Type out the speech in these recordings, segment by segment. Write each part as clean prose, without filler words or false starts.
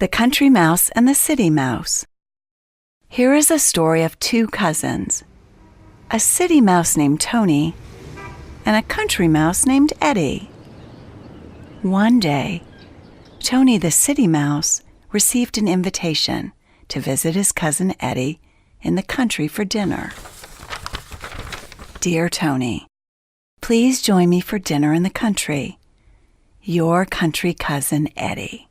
The Country Mouse and the City Mouse. Here is a story of two cousins, a city mouse named Tony and a country mouse named Eddie. One day, Tony the city mouse received an invitation to visit his cousin Eddie in the country for dinner. Dear Tony, please join me for dinner in the country. Your country cousin Eddie.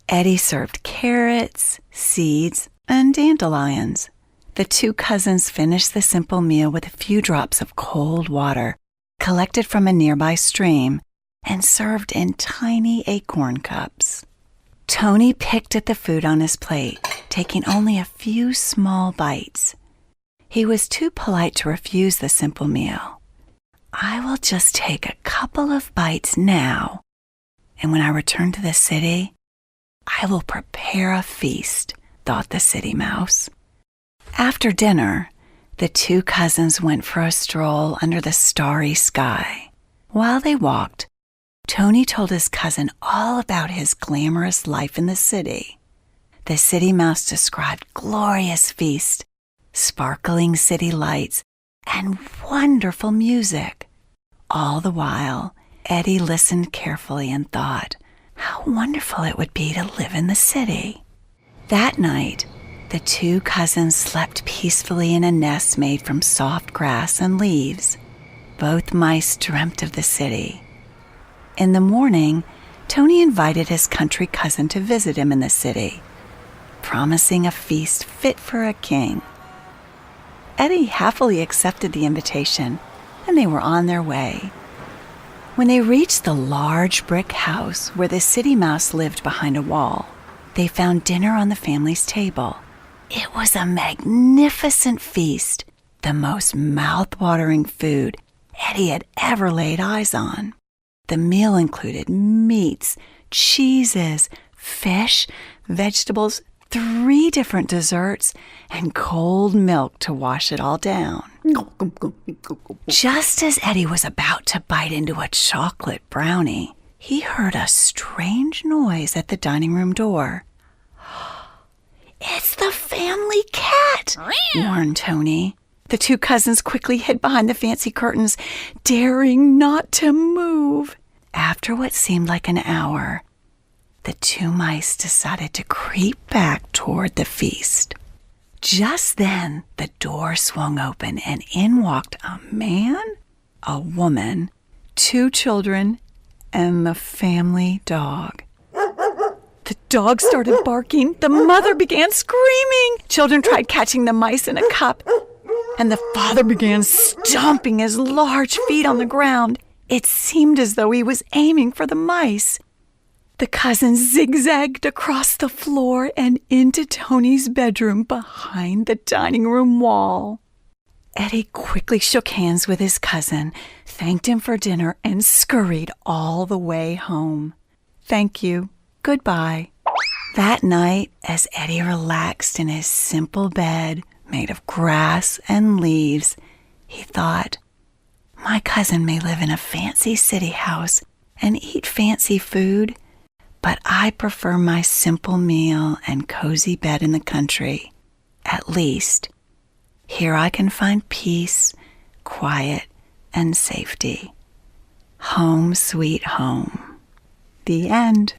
Eddie served carrots, seeds, and dandelions. The two cousins finished the simple meal with a few drops of cold water collected from a nearby stream and served in tiny acorn cups. Tony picked at the food on his plate, taking only a few small bites. He was too polite to refuse the simple meal. I will just take a couple of bites now, and when I return to the city, I will prepare a feast, thought the city mouse. After dinner, the two cousins went for a stroll under the starry sky. While they walked, Tony told his cousin all about his glamorous life in the city. The city mouse described glorious feasts, sparkling city lights, and wonderful music. All the while, Eddie listened carefully and thought, how wonderful it would be to live in the city. That night, the two cousins slept peacefully in a nest made from soft grass and leaves. Both mice dreamt of the city. In the morning, Tony invited his country cousin to visit him in the city, promising a feast fit for a king. Eddie happily accepted the invitation, and they were on their way. When they reached the large brick house where the city mouse lived behind a wall, they found dinner on the family's table. It was a magnificent feast, the most mouth-watering food Eddie had ever laid eyes on. The meal included meats, cheeses, fish, vegetables, 3 different desserts, and cold milk to wash it all down. Just as Eddie was about to bite into a chocolate brownie, he heard a strange noise at the dining room door. It's the family cat, warned Tony. The two cousins quickly hid behind the fancy curtains, daring not to move. After what seemed like an hour, the two mice decided to creep back toward the feast. Just then, the door swung open and in walked a man, a woman, 2 children, and the family dog. The dog started barking. The mother began screaming. Children tried catching the mice in a cup, and the father began stomping his large feet on the ground. It seemed as though he was aiming for the mice. The cousins zigzagged across the floor and into Tony's bedroom behind the dining room wall. Eddie quickly shook hands with his cousin, thanked him for dinner, and scurried all the way home. Thank you. Goodbye. That night, as Eddie relaxed in his simple bed made of grass and leaves, he thought, my cousin may live in a fancy city house and eat fancy food, but I prefer my simple meal and cozy bed in the country. At least, here I can find peace, quiet, and safety. Home, sweet home. The end.